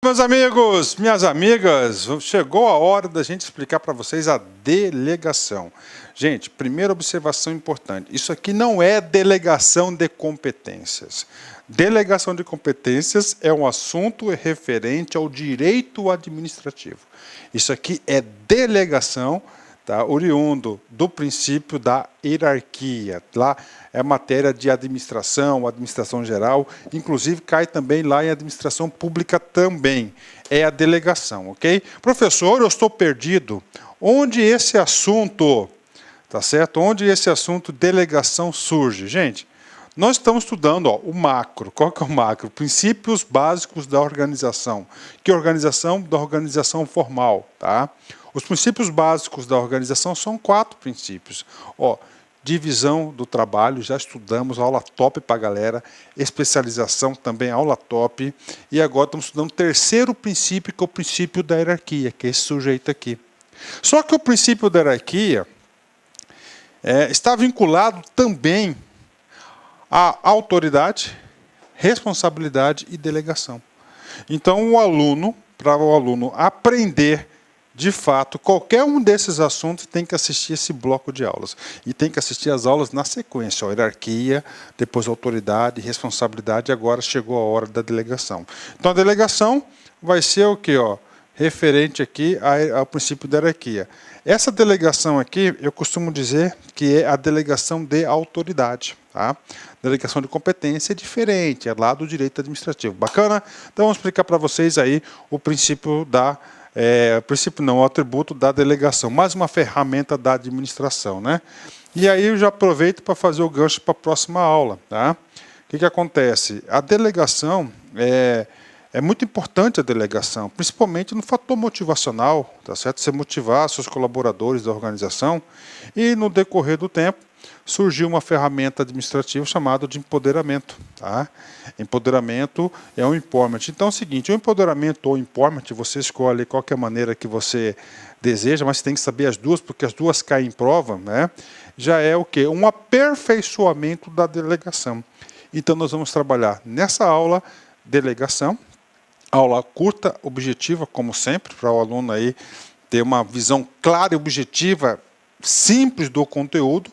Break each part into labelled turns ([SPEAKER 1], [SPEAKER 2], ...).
[SPEAKER 1] Meus amigos, minhas amigas, chegou a hora da gente explicar para vocês a delegação. Gente, primeira observação importante, isso aqui não é delegação de competências. Delegação de competências é um assunto referente ao direito administrativo. Isso aqui é delegação, tá, oriundo do princípio da hierarquia. Lá é matéria de administração, administração geral, inclusive cai também lá em administração pública também. É a delegação, ok? Professor, eu estou perdido. Onde esse assunto, tá certo? Onde esse assunto delegação surge? Gente, nós estamos estudando o macro. Qual que é o macro? Princípios básicos da organização. Que organização? Da organização formal, tá? Os princípios básicos da organização são 4 princípios. Divisão do trabalho, já estudamos, aula top para a galera. Especialização também, aula top. E agora estamos estudando o terceiro princípio, que é o princípio da hierarquia, que é esse sujeito aqui. Só que o princípio da hierarquia está vinculado também à autoridade, responsabilidade e delegação. Então, para o aluno aprender de fato, qualquer um desses assuntos tem que assistir esse bloco de aulas. E tem que assistir as aulas na sequência. Hierarquia, depois autoridade, responsabilidade, e agora chegou a hora da delegação. Então a delegação vai ser o quê? Referente aqui ao princípio da hierarquia. Essa delegação aqui, eu costumo dizer que é a delegação de autoridade. Tá? Delegação de competência é diferente, é lá do direito administrativo. Bacana? Então vamos explicar para vocês aí o princípio da o atributo da delegação, mais uma ferramenta da administração, né? E aí eu já aproveito para fazer o gancho para a próxima aula, tá? O que acontece? A delegação é muito importante, a delegação, principalmente no fator motivacional, tá certo? Você motivar seus colaboradores da organização e no decorrer do tempo surgiu uma ferramenta administrativa chamada de empoderamento. Tá? Empoderamento é um empowerment. Então é o seguinte, o empoderamento ou empowerment, você escolhe qualquer maneira que você deseja, mas você tem que saber as duas, porque as duas caem em prova, né? Já é o quê? Um aperfeiçoamento da delegação. Então nós vamos trabalhar nessa aula, delegação, aula curta, objetiva, como sempre, para o aluno aí ter uma visão clara e objetiva, simples do conteúdo,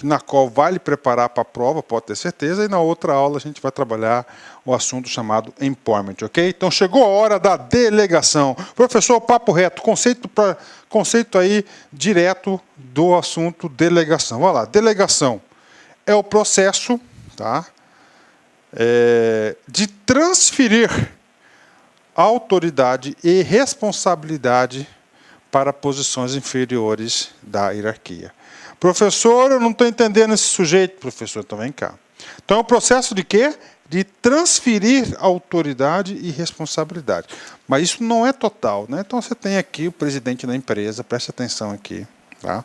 [SPEAKER 1] na qual vai lhe preparar para a prova, pode ter certeza, e na outra aula a gente vai trabalhar o assunto chamado empowerment, ok? Então chegou a hora da delegação. Professor, papo reto, conceito aí direto do assunto delegação. Olha lá, delegação é o processo, tá? De transferir autoridade e responsabilidade para posições inferiores da hierarquia. Professor, eu não estou entendendo esse sujeito, professor, então vem cá. Então é o processo de quê? De transferir autoridade e responsabilidade. Mas isso não é total, né? Então você tem aqui o presidente da empresa, preste atenção aqui, tá?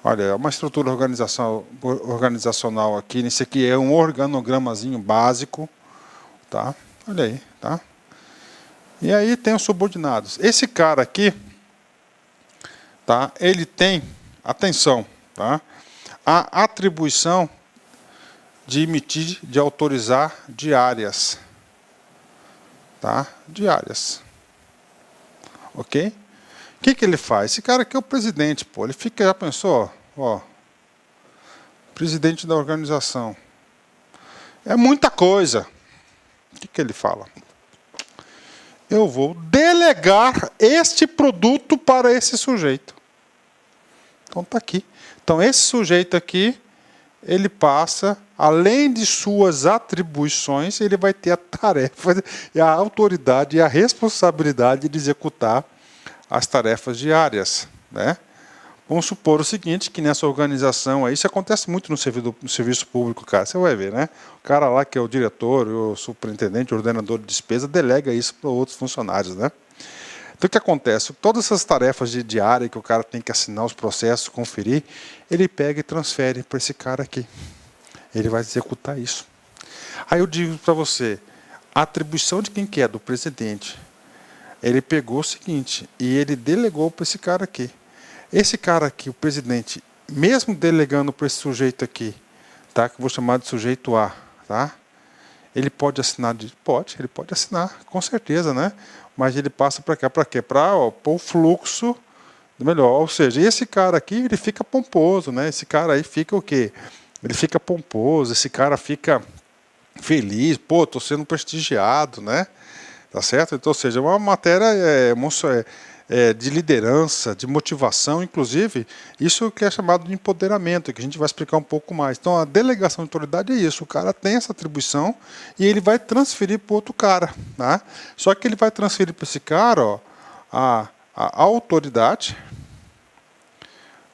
[SPEAKER 1] Olha, é uma estrutura organizacional aqui, nesse aqui é um organogramazinho básico, tá? Olha aí, tá? E aí tem os subordinados. Esse cara aqui, tá? Ele tem, atenção, tá? A atribuição de emitir, de autorizar diárias, tá? Diárias, ok? O que ele faz? Esse cara aqui é o presidente, pô. Ele fica, já pensou, presidente da organização. É muita coisa. O que ele fala? Eu vou delegar este produto para esse sujeito. Então está aqui. Então esse sujeito aqui, ele passa, além de suas atribuições, ele vai ter a tarefa, a autoridade e a responsabilidade de executar as tarefas diárias, né? Vamos supor o seguinte, que nessa organização aí, isso acontece muito no serviço público, cara, você vai ver, né? O cara lá que é o diretor, o superintendente, o ordenador de despesa, delega isso para outros funcionários, né? Então o que acontece? Todas essas tarefas de diária que o cara tem que assinar os processos, conferir, ele pega e transfere para esse cara aqui. Ele vai executar isso. Aí eu digo para você, a atribuição de quem que é? Do presidente. Ele pegou o seguinte, e ele delegou para esse cara aqui. Esse cara aqui, o presidente, mesmo delegando para esse sujeito aqui, tá? Que eu vou chamar de sujeito A, tá? Ele pode assinar? Pode, ele pode assinar, com certeza, né? Mas ele passa para cá, para quê? Para o fluxo melhor. Ou seja, esse cara aqui, ele fica pomposo, né? Esse cara aí fica o quê? Ele fica pomposo, esse cara fica feliz, pô, estou sendo prestigiado, né? Tá certo? Então, ou seja, uma matéria de liderança, de motivação, inclusive, isso que é chamado de empoderamento, que a gente vai explicar um pouco mais. Então, a delegação de autoridade é isso, o cara tem essa atribuição e ele vai transferir para outro cara. Tá? Só que ele vai transferir para esse cara ó, a autoridade,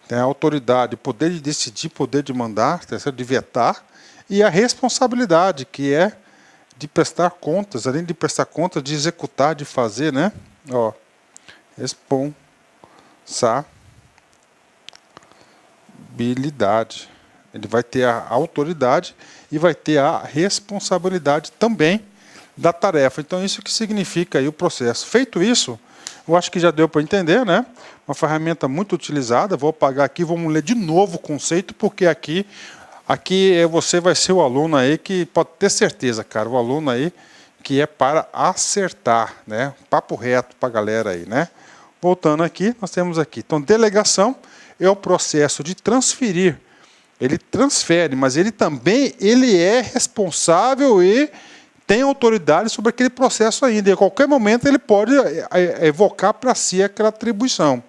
[SPEAKER 1] tem a autoridade, poder de decidir, poder de mandar, de vetar, e a responsabilidade, que é de prestar contas, além de prestar contas, de executar, de fazer, né? Ó, responsabilidade. Ele vai ter a autoridade e vai ter a responsabilidade também da tarefa. Então, isso que significa aí o processo. Feito isso, eu acho que já deu para entender, né? Uma ferramenta muito utilizada. Vou apagar aqui, vamos ler de novo o conceito, porque aqui você vai ser o aluno aí que pode ter certeza, cara, o aluno aí que é para acertar, né? Papo reto para a galera aí, né? Voltando aqui, nós temos aqui. Então, delegação é o processo de transferir. Ele transfere, mas ele também é responsável e tem autoridade sobre aquele processo ainda. E a qualquer momento ele pode evocar para si aquela atribuição.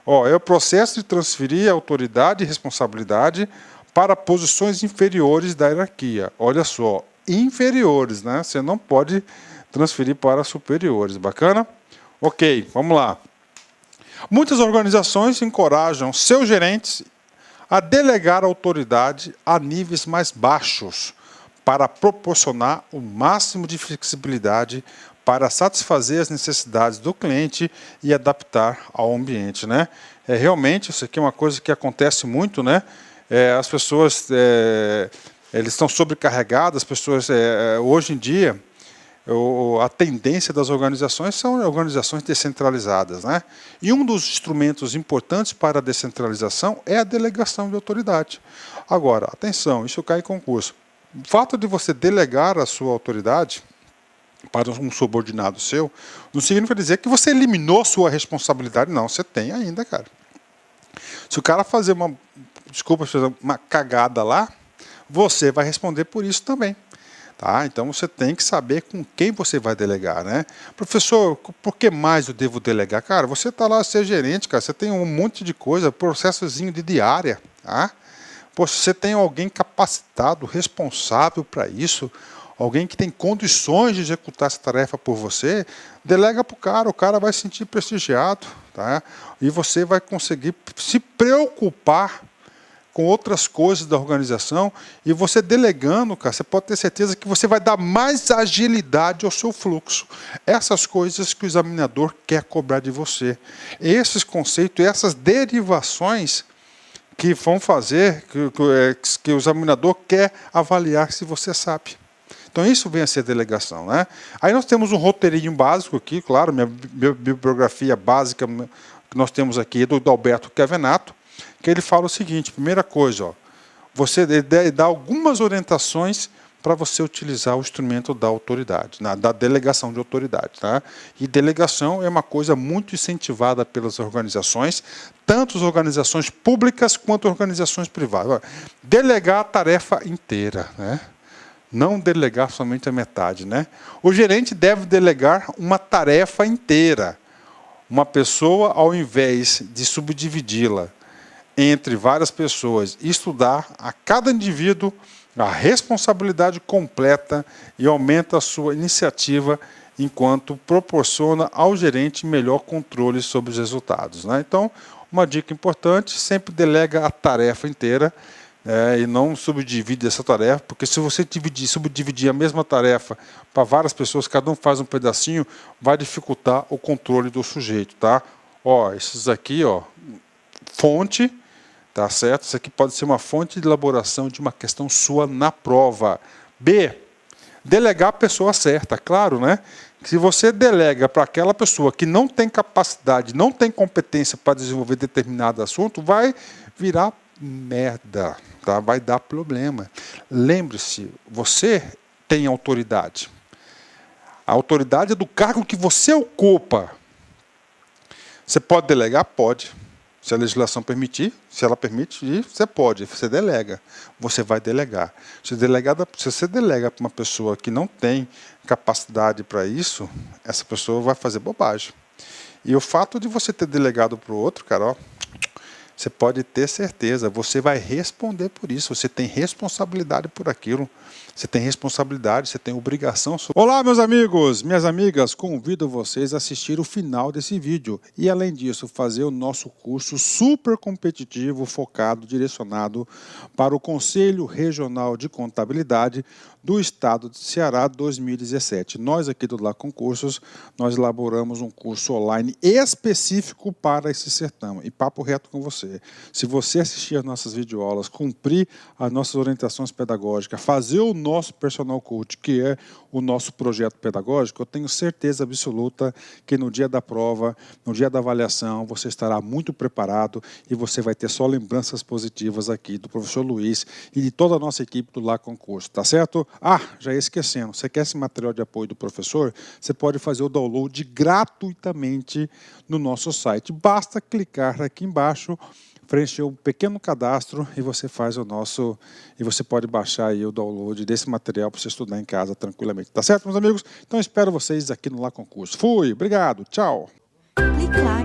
[SPEAKER 1] Ó, é o processo de transferir autoridade e responsabilidade para posições inferiores da hierarquia. Olha só, inferiores, né? Você não pode transferir para superiores. Bacana? Ok, vamos lá. Muitas organizações encorajam seus gerentes a delegar autoridade a níveis mais baixos para proporcionar o máximo de flexibilidade para satisfazer as necessidades do cliente e adaptar ao ambiente, né? Realmente, isso aqui é uma coisa que acontece muito, né? As pessoas eles estão sobrecarregadas, as pessoas hoje em dia a tendência das organizações são organizações descentralizadas, né? E um dos instrumentos importantes para a descentralização é a delegação de autoridade. Agora, atenção, isso cai em concurso. O fato de você delegar a sua autoridade para um subordinado seu não significa dizer que você eliminou sua responsabilidade, não. Você tem ainda, cara. Se o cara fazer uma cagada lá, você vai responder por isso também. Tá? Então você tem que saber com quem você vai delegar, né? Professor, por que mais eu devo delegar? Cara, você está lá, você é gerente, cara, você tem um monte de coisa, processozinho de diária, tá? Poxa, você tem alguém capacitado, responsável para isso, alguém que tem condições de executar essa tarefa por você, delega para o cara vai se sentir prestigiado, tá? E você vai conseguir se preocupar com outras coisas da organização, e você delegando, cara, você pode ter certeza que você vai dar mais agilidade ao seu fluxo. Essas coisas que o examinador quer cobrar de você. Esses conceitos, essas derivações que vão fazer, que o examinador quer avaliar se você sabe. Então isso vem a ser delegação, né? Aí nós temos um roteirinho básico aqui, claro, minha bibliografia básica que nós temos aqui é do Alberto Chiavenato, que ele fala o seguinte: primeira coisa, ó, você dá algumas orientações para você utilizar o instrumento da autoridade, da delegação de autoridade. Tá? E delegação é uma coisa muito incentivada pelas organizações, tanto as organizações públicas quanto organizações privadas. Delegar a tarefa inteira, né? Não delegar somente a metade. Né? O gerente deve delegar uma tarefa inteira. Uma pessoa, ao invés de subdividi-la entre várias pessoas, estudar a cada indivíduo a responsabilidade completa e aumenta a sua iniciativa enquanto proporciona ao gerente melhor controle sobre os resultados. Né? Então, uma dica importante, sempre delega a tarefa inteira e não subdivide essa tarefa, porque se você subdividir a mesma tarefa para várias pessoas, cada um faz um pedacinho, vai dificultar o controle do sujeito. Tá? Ó, esses aqui, ó, fonte. Tá certo? Isso aqui pode ser uma fonte de elaboração de uma questão sua na prova. B, delegar a pessoa certa. Claro, né? Se você delega para aquela pessoa que não tem capacidade, não tem competência para desenvolver determinado assunto, vai virar merda, tá? Vai dar problema. Lembre-se, você tem autoridade. A autoridade é do cargo que você ocupa. Você pode delegar? Pode. Se a legislação permitir, se ela permite, você pode, você delega. Você vai delegar. Se você delega para uma pessoa que não tem capacidade para isso, essa pessoa vai fazer bobagem. E o fato de você ter delegado para o outro, cara, ó, você pode ter certeza, você vai responder por isso, você tem responsabilidade por aquilo, você tem responsabilidade, você tem obrigação. Olá, meus amigos, minhas amigas, convido vocês a assistir o final desse vídeo e, além disso, fazer o nosso curso super competitivo, focado, direcionado para o Conselho Regional de Contabilidade do Estado de Ceará 2017. Nós aqui do Lá Concursos, nós elaboramos um curso online específico para esse certame. E papo reto com você. Se você assistir as nossas videoaulas, cumprir as nossas orientações pedagógicas, fazer o nosso personal coach, que é o nosso projeto pedagógico, eu tenho certeza absoluta que no dia da prova, no dia da avaliação, você estará muito preparado e você vai ter só lembranças positivas aqui do professor Luiz e de toda a nossa equipe do Lá Concurso, tá certo? Ah, já ia esquecendo, você quer esse material de apoio do professor? Você pode fazer o download gratuitamente no nosso site. Basta clicar aqui embaixo, preencher um pequeno cadastro e você faz o nosso, e você pode baixar aí o download desse material para você estudar em casa tranquilamente. Tá certo, meus amigos? Então espero vocês aqui no Lá Concurso. Fui, obrigado, tchau.
[SPEAKER 2] Clique lá.